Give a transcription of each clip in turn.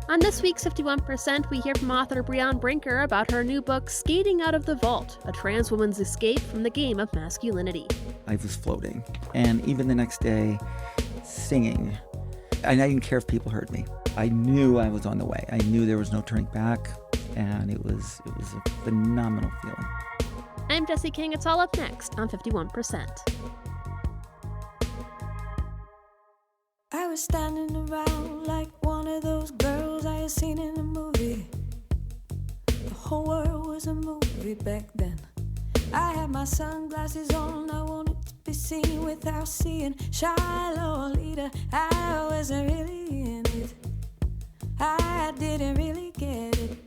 On this week's 51%, we hear from author Brianne Brinker about her new book, Skating Out of the Vault, a trans woman's escape from the Game of Masculinity. I was floating, and even the next day, singing. And I didn't care if people heard me. I knew I was on the way. I knew there was no turning back, and it was a phenomenal feeling. I'm Jessie King. It's all up next on 51%. I was standing around like one of those girls I had seen in a movie. The whole world was a movie back then. I had my sunglasses on, I wanted to be seen without seeing. Shy Lolita, I wasn't really in it. I didn't really get it.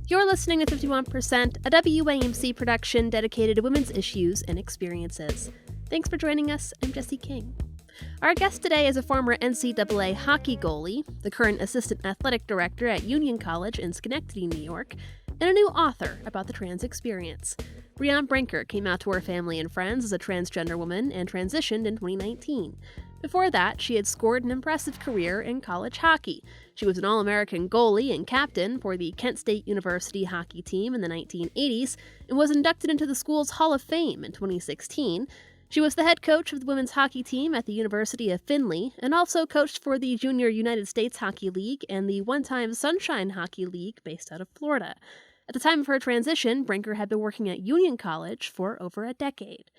You're listening to 51%, a WAMC production dedicated to women's issues and experiences. Thanks for joining us. I'm Jessie King. Our guest today is a former NCAA hockey goalie, the current assistant athletic director at Union College in Schenectady, New York, and a new author about the trans experience. Brianne Brinker came out to her family and friends as a transgender woman and transitioned in 2019. Before that, she had scored an impressive career in college hockey. She was an All-American goalie and captain for the Kent State University hockey team in the 1980s and was inducted into the school's Hall of Fame in 2016. She was the head coach of the women's hockey team at the University of Findlay and also coached for the Junior United States Hockey League and the one-time Sunshine Hockey League based out of Florida. At the time of her transition, Brinker had been working at Union College for over a decade.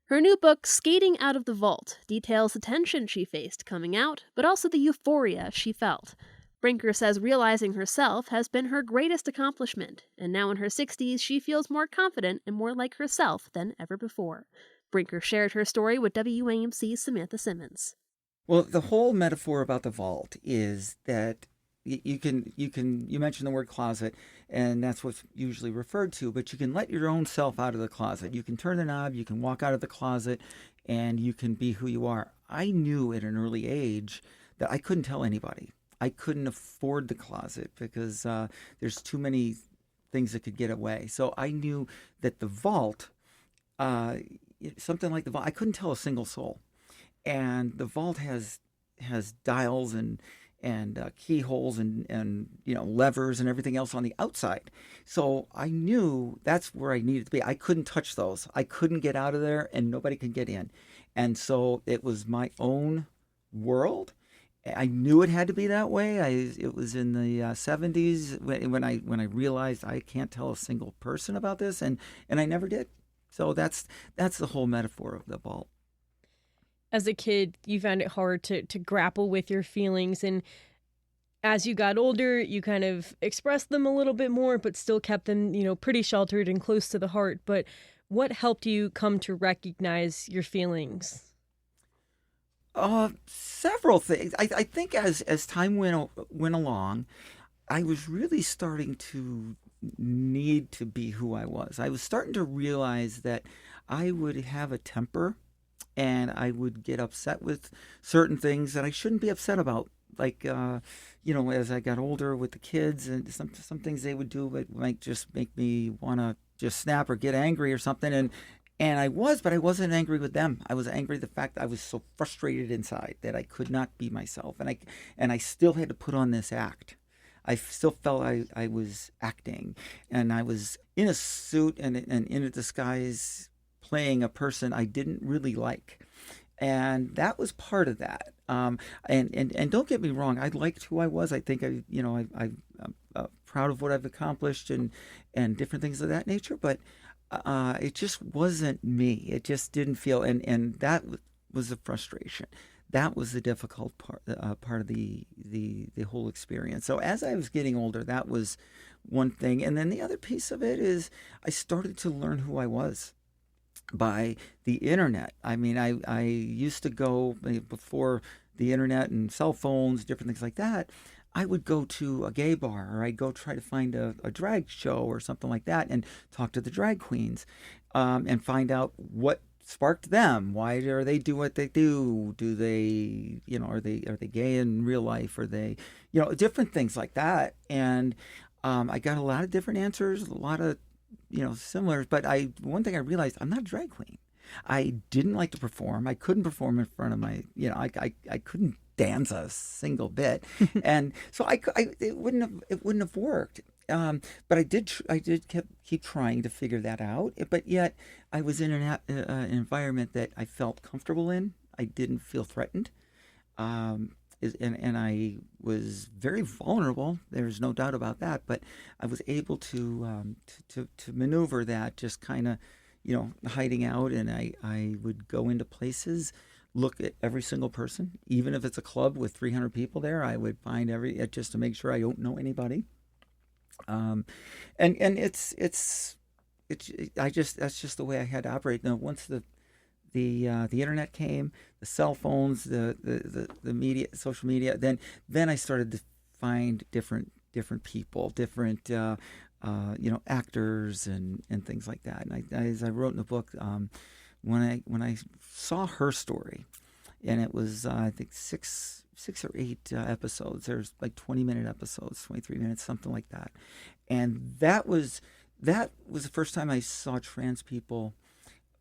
Her new book, Skating Out of the Vault, details the tension she faced coming out, but also the euphoria she felt. Brinker says realizing herself has been her greatest accomplishment, and now in her 60s, she feels more confident and more like herself than ever before. Brinker shared her story with WAMC's Samantha Simmons. Well, the whole metaphor about the vault is that you mentioned the word closet, and that's what's usually referred to, but you can let your own self out of the closet. You can turn the knob, you can walk out of the closet, and you can be who you are. I knew at an early age that I couldn't tell anybody. I couldn't afford the closet because there's too many things that could get away. So I knew that the vault, something like the vault, I couldn't tell a single soul. And the vault has dials and keyholes and levers and everything else on the outside. So I knew that's where I needed to be. I couldn't touch those. I couldn't get out of there, and nobody could get in. And so it was my own world. I knew it had to be that way. It was in the 70s when I realized I can't tell a single person about this, and I never did. So that's the whole metaphor of the vault. As a kid, you found it hard to grapple with your feelings, and as you got older, you kind of expressed them a little bit more, but still kept them, pretty sheltered and close to the heart. But what helped you come to recognize your feelings? Several things. I think as time went along, I was really starting to need to be who I was. I was starting to realize that I would have a temper and I would get upset with certain things that I shouldn't be upset about. Like, as I got older with the kids, and some things they would do that might just make me want to just snap or get angry or something. And I was, but I wasn't angry with them. I was angry at the fact that I was so frustrated inside that I could not be myself. And I still had to put on this act. I still felt I was acting. And I was in a suit and in a disguise playing a person I didn't really like. And that was part of that. And don't get me wrong, I liked who I was. I think I'm proud of what I've accomplished and different things of that nature. But it just wasn't me. It just didn't feel, and that was the frustration. That was the difficult part of the whole experience. So as I was getting older, that was one thing. And then the other piece of it is I started to learn who I was by the internet. I mean, I used to go, before the internet and cell phones, different things like that, I would go to a gay bar, or I'd go try to find a drag show or something like that and talk to the drag queens and find out what sparked them. Why do they do what they do? Do they, are they gay in real life? Are they, different things like that. And I got a lot of different answers, a lot of, similar. But one thing I realized, I'm not a drag queen. I didn't like to perform. I couldn't perform in front of I couldn't dance a single bit, and so it wouldn't have worked. But I did keep trying to figure that out. But yet, I was in an environment that I felt comfortable in. I didn't feel threatened, and I was very vulnerable. There's no doubt about that. But I was able to maneuver that, just kind of, hiding out, and I would go into places, look at every single person, even if it's a club with 300 people there. I would find just to make sure I don't know anybody. And it's that's just the way I had to operate. Now, once the internet came, the cell phones, the media, social media, then I started to find different people, different actors and things like that. And as I wrote in the book, when I saw her story, and it was I think six or eight episodes. There's like 20-minute episodes, 23 minutes, something like that. And that was the first time I saw trans people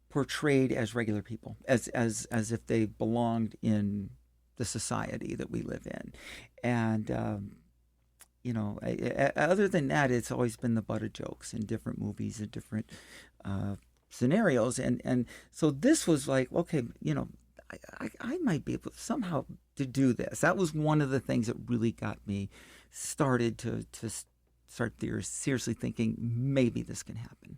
portrayed as regular people, as if they belonged in the society that we live in. And other than that, it's always been the butt of jokes in different movies and different scenarios. And so this was like, okay, I might be able somehow to do this. That was one of the things that really got me started to start seriously thinking maybe this can happen.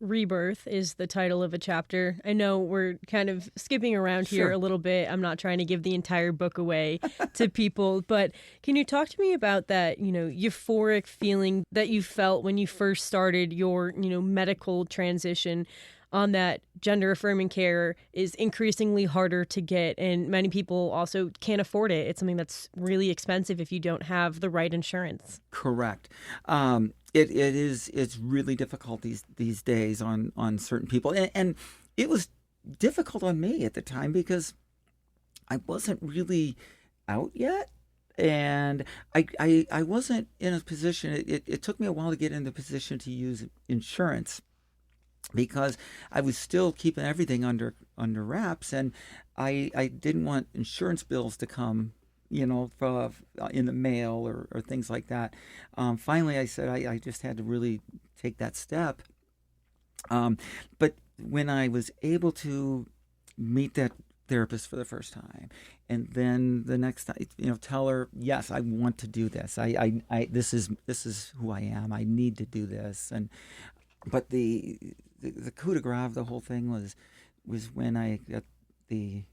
Rebirth is the title of a chapter. I know we're kind of skipping around here a little bit. I'm not trying to give the entire book away to people, but can you talk to me about that, euphoric feeling that you felt when you first started your, medical transition, on that gender affirming care is increasingly harder to get, and many people also can't afford it. It's something that's really expensive if you don't have the right insurance. Correct. It's really difficult these days on certain people, and it was difficult on me at the time because I wasn't really out yet, and I wasn't in a position. It took me a while to get in the position to use insurance, because I was still keeping everything under wraps, and I didn't want insurance bills to come, in the mail or things like that. Finally, I said I just had to really take that step. But when I was able to meet that therapist for the first time, and then the next time, tell her, yes, I want to do this. This is who I am. I need to do this. But the coup de grace of the whole thing was when I got the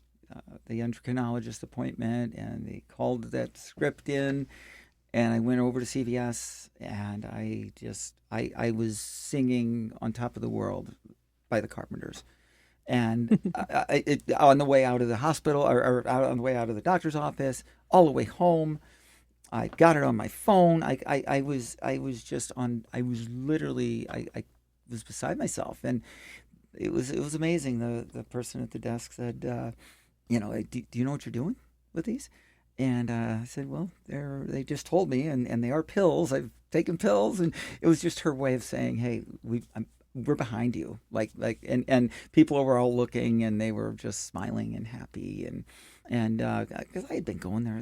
endocrinologist appointment, and they called that script in, and I went over to CVS, and I was singing "On Top of the World" by the Carpenters, and on the way out of the hospital, or on the way out of the doctor's office, all the way home. I got it on my phone. I was beside myself, and it was amazing. The person at the desk said, do you know what you're doing with these? And I said, well, they just told me, and they are pills. I've taken pills, and it was just her way of saying, hey, we're behind you. And people were all looking, and they were just smiling and happy, and because I had been going there,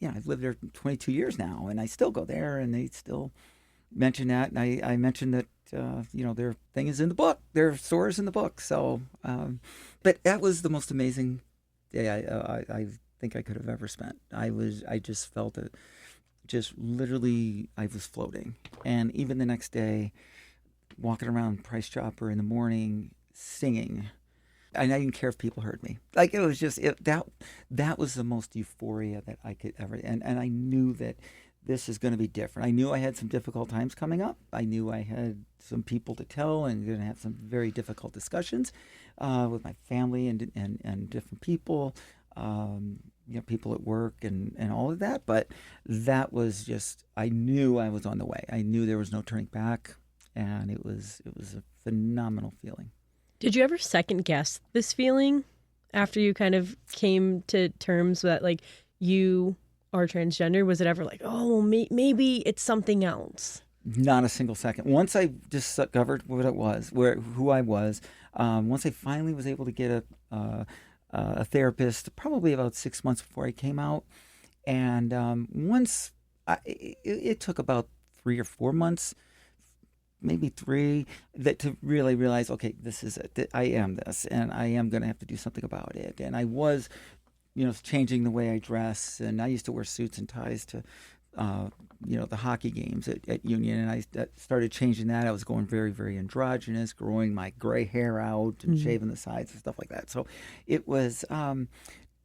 I've lived there 22 years now, and I still go there, and they still mention that, and I mentioned that their thing is in the book, their store is in the book. So, but that was the most amazing day I think I could have ever spent. I just felt it, just literally, I was floating. And even the next day, walking around Price Chopper in the morning, singing, and I didn't care if people heard me. It was just that was the most euphoria that I could ever. And I knew that this is going to be different. I knew I had some difficult times coming up. I knew I had some people to tell, and going to have some very difficult discussions with my family and different people, people at work and all of that. But that was just, I knew I was on the way. I knew there was no turning back, and it was a phenomenal feeling. Did you ever second guess this feeling after you kind of came to terms that you are transgender? Was it ever oh, maybe it's something else? Not a single second. Once I discovered what it was, who I was, Once I finally was able to get a therapist, probably about 6 months before I came out, and it took about 3 or 4 months, maybe three, that to really realize, okay, this is it. I am this, and I am going to have to do something about it. And I was, changing the way I dress, and I used to wear suits and ties to, the hockey games at Union, and I started changing that. I was going very, very androgynous, growing my gray hair out and shaving the sides and stuff like that. So it was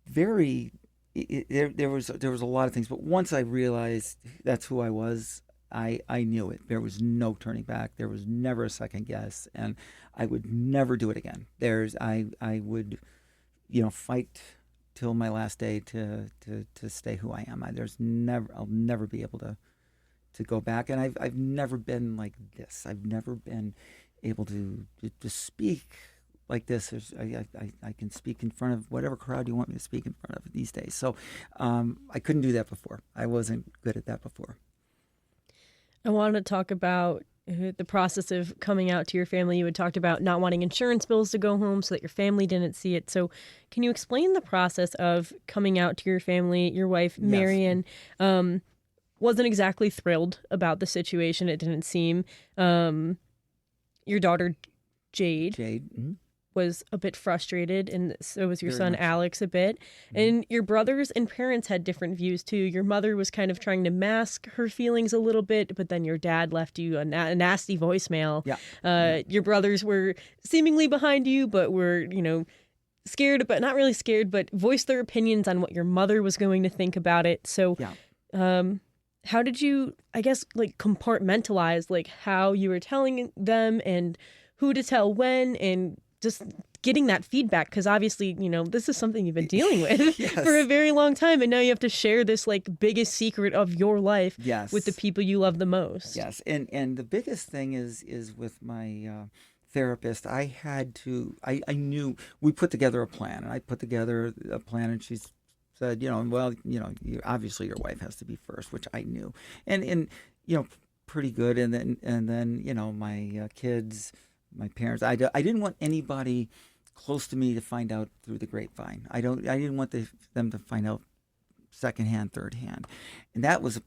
very. There was a lot of things, but once I realized that's who I was, I knew it. There was no turning back. There was never a second guess, and I would never do it again. I would, fight till my last day to stay who I am. I'll never be able to go back, and I've never been like this. I've never been able to speak like this. I can speak in front of whatever crowd you want me to speak in front of these days. So I couldn't do that before. I wasn't good at that before. I wanted to talk about the process of coming out to your family. You had talked about not wanting insurance bills to go home so that your family didn't see it. So can you explain the process of coming out to your family? Your wife, Marion, wasn't exactly thrilled about the situation, it didn't seem. Your daughter, Jade. Mm-hmm. Was a bit frustrated, and so was your Very son much. Alex a bit. And your brothers and parents had different views too. Your mother was kind of trying to mask her feelings a little bit, but then your dad left you a nasty voicemail. Yeah. Your brothers were seemingly behind you, but were, scared, but not really scared, but voiced their opinions on what your mother was going to think about it. So how did you, I guess, compartmentalize how you were telling them and who to tell when, and just getting that feedback? Because obviously, this is something you've been dealing with for a very long time. And now you have to share this biggest secret of your life with the people you love the most. Yes. And the biggest thing is with my therapist, I knew we put together a plan, and I put together a plan, and she said, obviously your wife has to be first, which I knew. And pretty good. And then, my kids, my parents. I didn't want anybody close to me to find out through the grapevine. I didn't want them to find out secondhand, thirdhand, and that was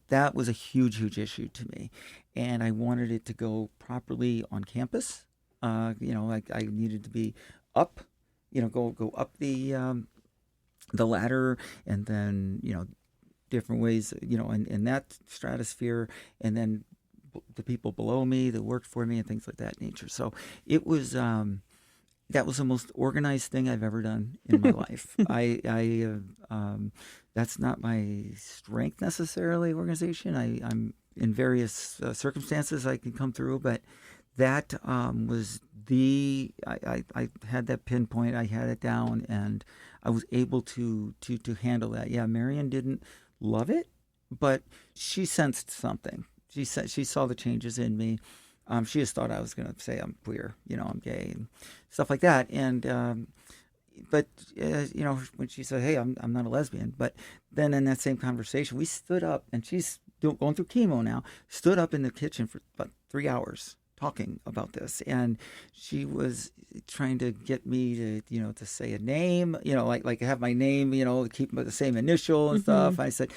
a huge issue to me. And I wanted it to go properly on campus. I needed to be up, go up the ladder, and then different ways, in that stratosphere, and then the people below me that worked for me and things like that nature. So it was that was the most organized thing I've ever done in my life. That's not my strength necessarily, organization. I'm in various circumstances I can come through, but that was I had that pinpoint. I had it down, and I was able to handle that. Yeah, Marion didn't love it, but she sensed something. She saw the changes in me. She just thought I was going to say I'm queer, I'm gay and stuff like that. And but when she said, "Hey, I'm not a lesbian," but then in that same conversation, we stood up, and she's going through chemo now. Stood up in the kitchen for about 3 hours talking about this, and she was trying to get me to to say a name, like have my name, keep the same initial and stuff. I said,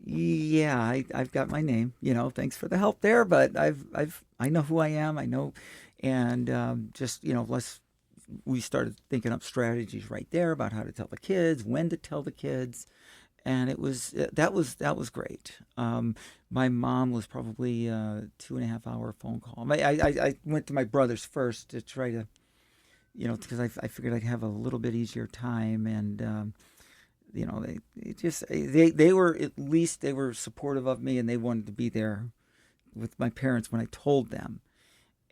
yeah, I've got my name, thanks for the help there, but I know who I am, I know. And we started thinking up strategies right there about how to tell the kids, when to tell the kids. And it was, that was great. My mom was probably a 2.5 hour phone call. I went to my brothers first to try to, because I figured I'd have a little bit easier time. And, they were, at least they were supportive of me, and they wanted to be there with my parents when I told them.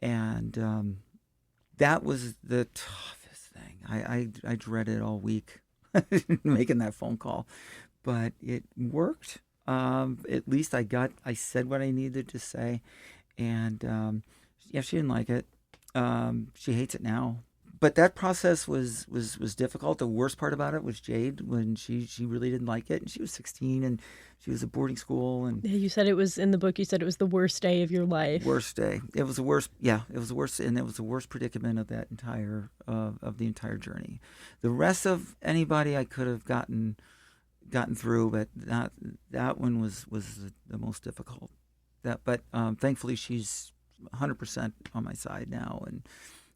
And that was the toughest thing. I dreaded all week making that phone call, but it worked. At least I said what I needed to say. And she didn't like it. She hates it now, but that process was difficult. The worst part about it was Jade, when she really didn't like it, and she was 16 and she was at boarding school, and You said it was in the book, you said it was the worst day of your life. worst day. It was the worst. Yeah, it was the worst, and it was the worst predicament of that entire of the entire journey. The rest of anybody I could have gotten through, but that one was the most difficult. But thankfully she's 100% on my side now, and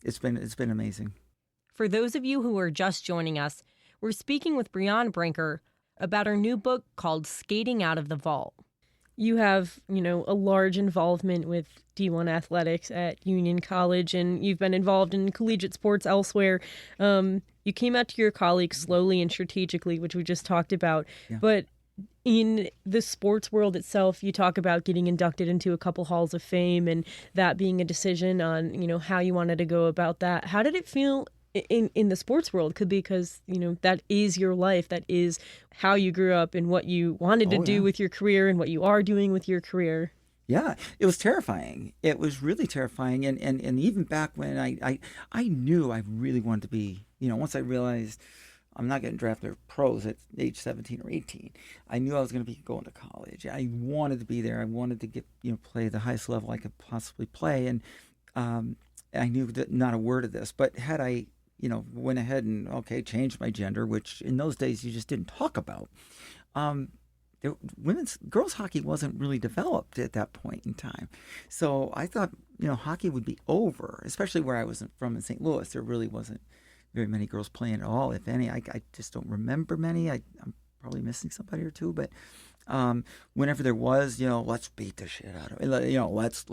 it's been amazing. For those of you who are just joining us, we're speaking with Brianne Brinker about her new book called Skating Out of the Vault. You have, a large involvement with D1 athletics at Union College, and you've been involved in collegiate sports elsewhere. You came out to your colleagues slowly and strategically, which we just talked about. Yeah. But in the sports world itself, you talk about getting inducted into a couple halls of fame and that being a decision on, how you wanted to go about that. How did it feel in the sports world? Because, that is your life. That is how you grew up and what you wanted to do with your career and what you are doing with your career. Yeah, it was terrifying. It was really terrifying. And even back when I knew I really wanted to be, once I realized I'm not getting drafted pros at age 17 or 18, I knew I was going to be going to college. I wanted to be there. I wanted to get, play the highest level I could possibly play. And I knew that not a word of this, but had I, went ahead and, changed my gender, which in those days you just didn't talk about. Girls hockey wasn't really developed at that point in time. So I thought, hockey would be over, especially where I was from in St. Louis. There really wasn't very many girls playing at all, if any. I just don't remember many. I'm probably missing somebody or two, but whenever there was, let's beat the shit out of it. Let's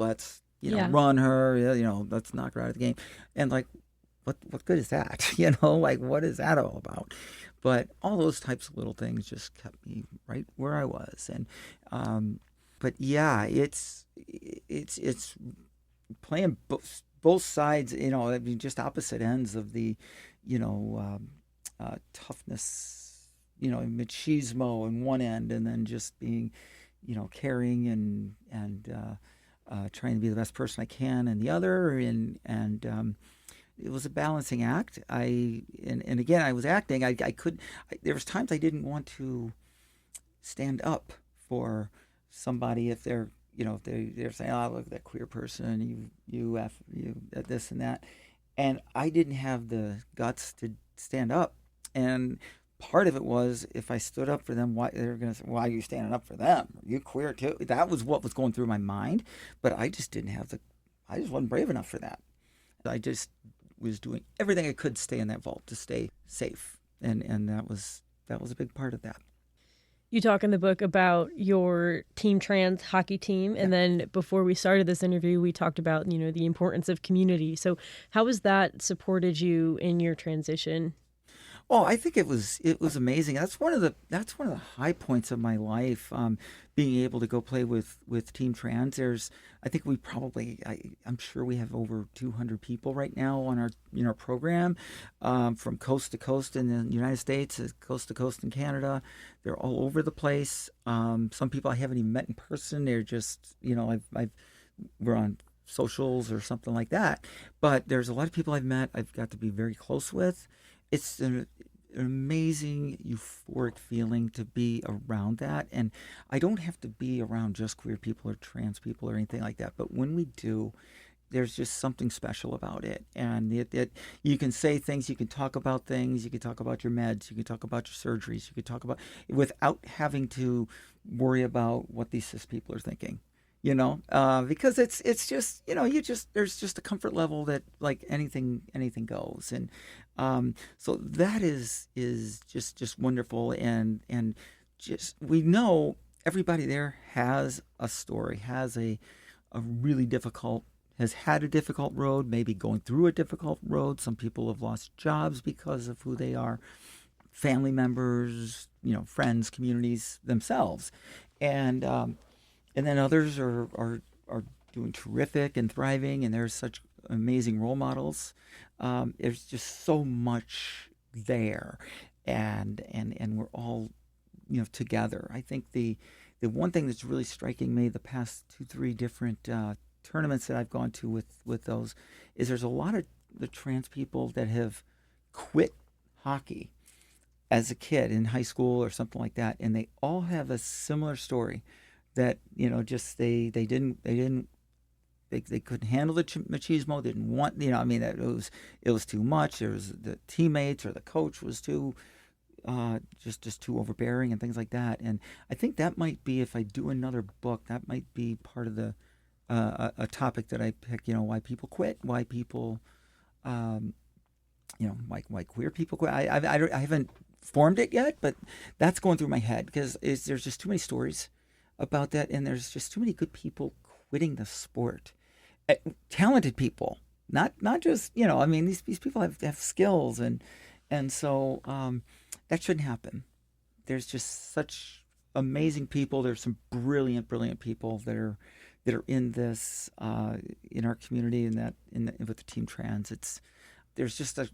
run her, let's knock her out of the game. And what good is that? What is that all about? But all those types of little things just kept me right where I was. And but yeah, it's playing both sides, just opposite ends of the, toughness, machismo in one end, and then just being, caring and trying to be the best person I can in the other. And it was a balancing act. And again, I was acting. There was times I didn't want to stand up for somebody if they're, if they're saying, "Oh, look at that queer person, you this and that," and I didn't have the guts to stand up. And part of it was, if I stood up for them, why they're going to say, "Why are you standing up for them? Are you queer too?" That was what was going through my mind, but I just didn't have I just wasn't brave enough for that. I just was doing everything I could to stay in that vault, to stay safe, and that was a big part of that. You talk in the book about your Team Trans hockey team, and then before we started this interview, we talked about the importance of community. So how has that supported you in your transition? Well, I think it was amazing. That's one of the high points of my life. Being able to go play with Team Trans. I think I'm sure we have over 200 people right now on our program, from coast to coast in the United States, coast to coast in Canada. They're all over the place. Some people I haven't even met in person. They're just we're on socials or something like that. But there's a lot of people I've met. I've got to be very close with. It's an amazing, euphoric feeling to be around that. And I don't have to be around just queer people or trans people or anything like that. But when we do, there's just something special about it. And you can say things, you can talk about things, you can talk about your meds, you can talk about your surgeries, you can talk about, without having to worry about what these cis people are thinking. Because it's just, there's just a comfort level that anything goes. And so that is just wonderful. And just, we know everybody there has a story, has a really difficult, has had a difficult road, maybe going through a difficult road. Some people have lost jobs because of who they are, family members, friends, communities themselves. And then others are doing terrific and thriving, and there's such amazing role models. There's just so much there, and we're all together. I think the one thing that's really striking me the past 2-3 different tournaments that I've gone to with those is there's a lot of the trans people that have quit hockey as a kid in high school or something like that, and they all have a similar story that just they couldn't handle the machismo. They didn't want, I mean, that it was too much. There was the teammates or the coach was too just too overbearing and things like that. And I think that might be, if I do another book, that might be part of the a topic that I pick. Why people quit, why people, why queer people quit. I haven't formed it yet, but that's going through my head because there's just too many stories about that, and there's just too many good people quitting the sport. Talented people, not just I mean, these people have skills, and so that shouldn't happen. There's just such amazing people. There's some brilliant people that are in this in our community, and with the Team Trans. There's just a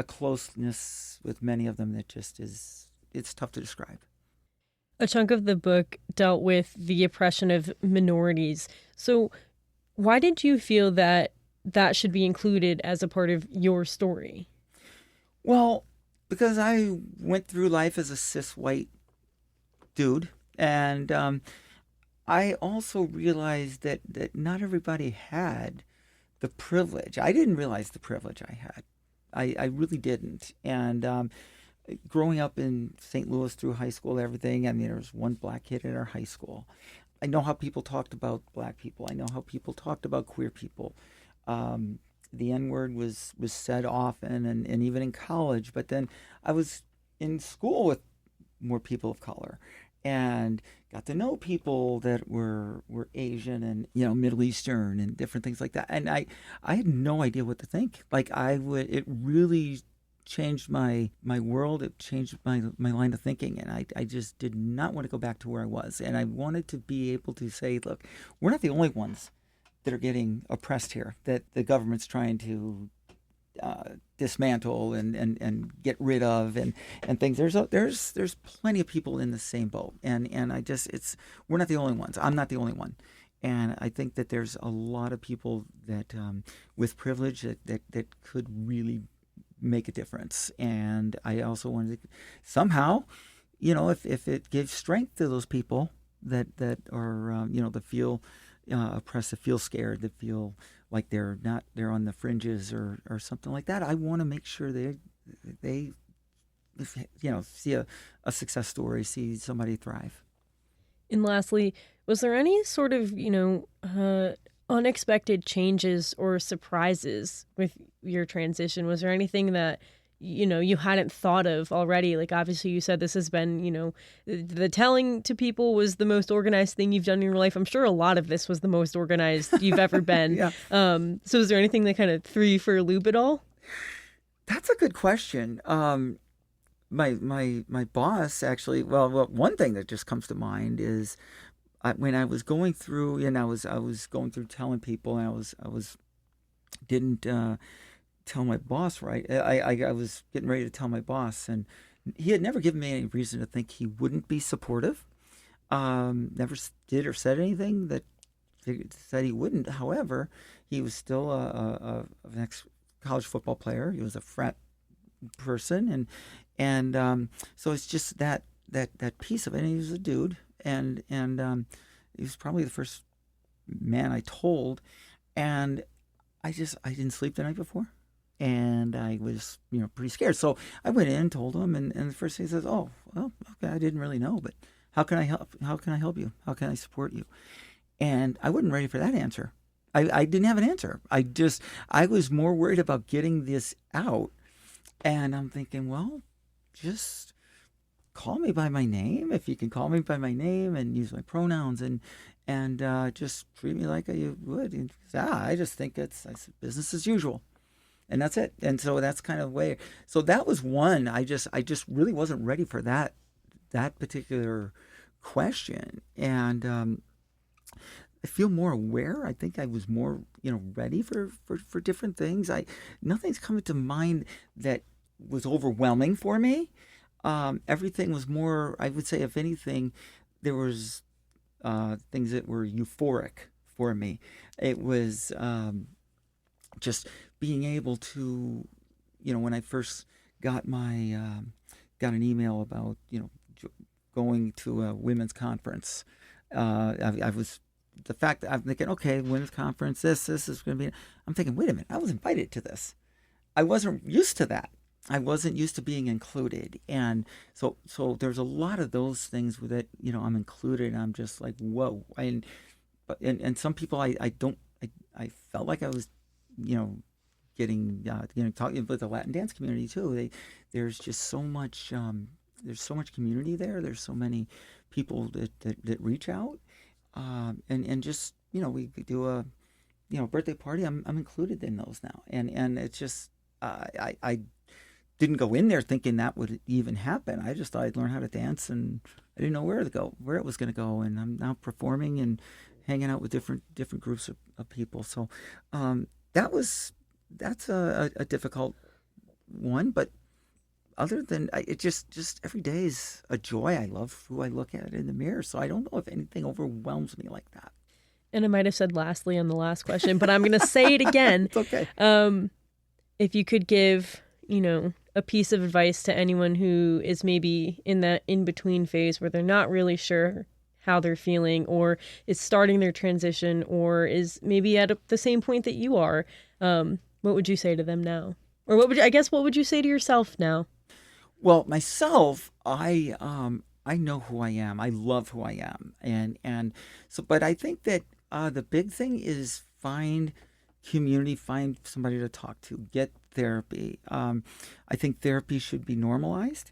closeness with many of them that just it's tough to describe. A chunk of the book dealt with the oppression of minorities. So why did you feel that should be included as a part of your story? Well, because I went through life as a cis white dude, and I also realized that not everybody had the privilege. I didn't realize the privilege I had. I really didn't. And growing up in St. Louis through high school, everything, I mean, there was one black kid in our high school. I know how people talked about black people. I know how people talked about queer people. The N-word was said often, and even in college. But then I was in school with more people of color and got to know people that were Asian and Middle Eastern and different things like that. And I had no idea what to think. Like it really changed my world. It changed my line of thinking, and I just did not want to go back to where I was. And I wanted to be able to say, look, we're not the only ones that are getting oppressed here, that the government's trying to dismantle and get rid of and things. There's plenty of people in the same boat, and we're not the only ones. I'm not the only one. And I think that there's a lot of people that with privilege that could really make a difference. And I also wanted to somehow, if it gives strength to those people that are that feel oppressed, that feel scared, that feel like they're on the fringes or something like that, I want to make sure they see a success story, see somebody thrive. And lastly, was there any sort of unexpected changes or surprises with your transition? Was there anything that you hadn't thought of already? Like, obviously you said this has been, the telling to people was the most organized thing you've done in your life. I'm sure a lot of this was the most organized you've ever been. Yeah. So is there anything that kind of threw you for a loop at all? That's a good question. My boss actually, well, one thing that just comes to mind is when I was going through, I was going through telling people, and I didn't tell my boss, right? I was getting ready to tell my boss, and he had never given me any reason to think he wouldn't be supportive. Never did or said anything that said he wouldn't. However, he was still an ex-college football player. He was a frat person, and so it's just that piece of it. And he was a dude, and he was probably the first man I told, and I didn't sleep the night before. And I was, pretty scared. So I went in, told him, and the first thing he says, "Oh, well, okay, I didn't really know, but how can I help? How can I help you? How can I support you?" And I wasn't ready for that answer. I didn't have an answer. I was more worried about getting this out, and I'm thinking, well, just call me by my name, if you can call me by my name and use my pronouns, and just treat me like you would. And I just think it's business as usual. And that's it. And so that's kind of the way. So that was one. I just really wasn't ready for that particular question. And I feel more aware. I think I was more, ready for different things. Nothing's coming to mind that was overwhelming for me. Everything was more, I would say, if anything, there was things that were euphoric for me. It was just being able to, when I first got got an email about, going to a women's conference, I was, the fact that I'm thinking, okay, women's conference, this is going to be, I'm thinking, wait a minute, I was invited to this. I wasn't used to that. I wasn't used to being included. And so there's a lot of those things that, I'm included, and I'm just like, whoa. And some people I felt like I was, getting, talking with the Latin dance community too. There's just so much, there's so much community there. There's so many people that reach out. And just, we do a, birthday party. I'm included in those now. And it's just, I didn't go in there thinking that would even happen. I just thought I'd learn how to dance, and I didn't know where it was going to go. And I'm now performing and hanging out with different groups of people. So that's a difficult one, but other than it, just every day is a joy. I love who I look at in the mirror. So I don't know if anything overwhelms me like that. And I might have said lastly on the last question, but I'm going to say it again. It's okay. If you could give, a piece of advice to anyone who is maybe in that in-between phase where they're not really sure how they're feeling, or is starting their transition, or is maybe at the same point that you are, what would you say to them now? Or what would you say to yourself now? Well, myself, I know who I am. I love who I am. And so, but I think that the big thing is find community, find somebody to talk to, get therapy. I think therapy should be normalized.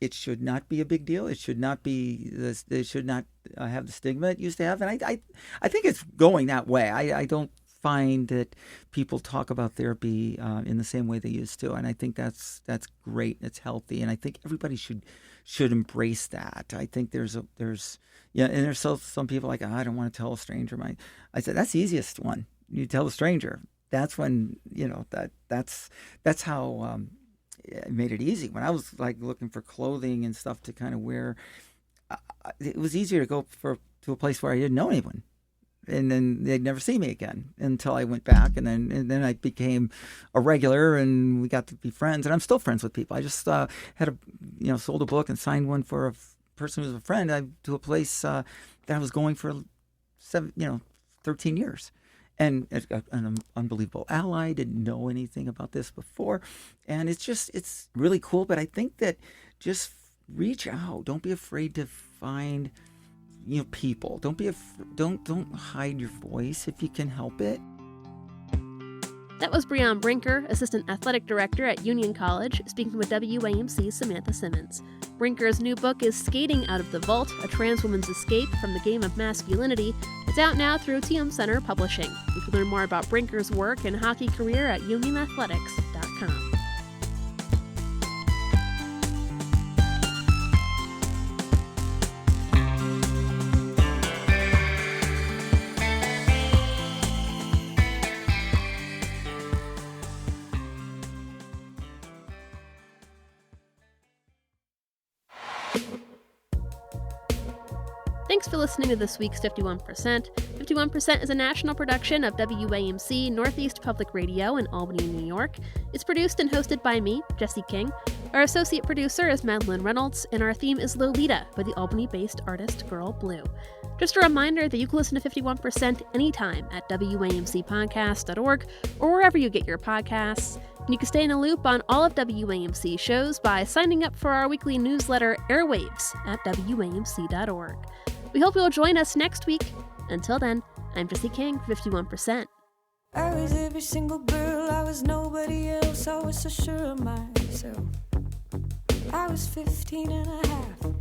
It should not be a big deal. It should not be this. It should not have the stigma it used to have. And I think it's going that way. I don't find that people talk about therapy in the same way they used to, and I think that's great. It's healthy, and I think everybody should embrace that. I think there's and there's some people like, I don't want to tell a stranger. I said that's the easiest one. You tell a stranger. That's when that's how it made it easy. When I was like looking for clothing and stuff to kind of wear, it was easier to go to a place where I didn't know anyone. And then they'd never see me again until I went back, and then I became a regular, and we got to be friends. And I'm still friends with people. I just had sold a book and signed one for a person who was a friend to a place that I was going for 13 years, and an unbelievable ally. Didn't know anything about this before, and it's really cool. But I think that just reach out. Don't be afraid to find people. Don't hide your voice if you can help it. That was Brianne Brinker, Assistant Athletic Director at Union College, speaking with WAMC's Samantha Simmons. Brinker's new book is Skating Out of the Vault, A Trans Woman's Escape from the Game of Masculinity. It's out now through TM Center Publishing. You can learn more about Brinker's work and hockey career at unionathletics.com. Thanks for listening to this week's 51%. 51% is a national production of WAMC Northeast Public Radio in Albany, New York. It's produced and hosted by me, Jesse King. Our associate producer is Madeline Reynolds, and our theme is Lolita by the Albany-based artist Girl Blue. Just a reminder that you can listen to 51% anytime at WAMCpodcast.org or wherever you get your podcasts. And you can stay in the loop on all of WAMC shows by signing up for our weekly newsletter, Airwaves, at WAMC.org. We hope you'll join us next week. Until then, I'm Jesse King, 51%. I was every single girl, I was nobody else, I was so sure of myself. I was 15 and a half,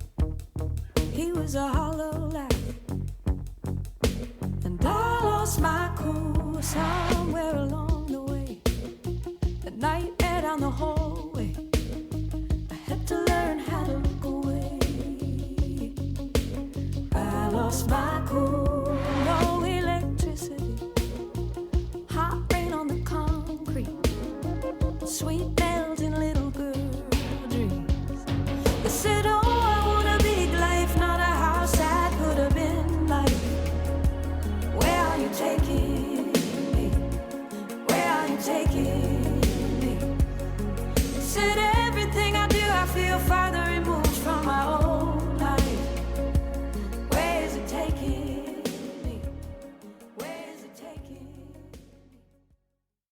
he was a hollow laugh. And I lost my cool somewhere along the way. The nightmare down the hallway, I had to learn how to look away. I lost my cool, no electricity, hot rain on the concrete, sweet melting little girl.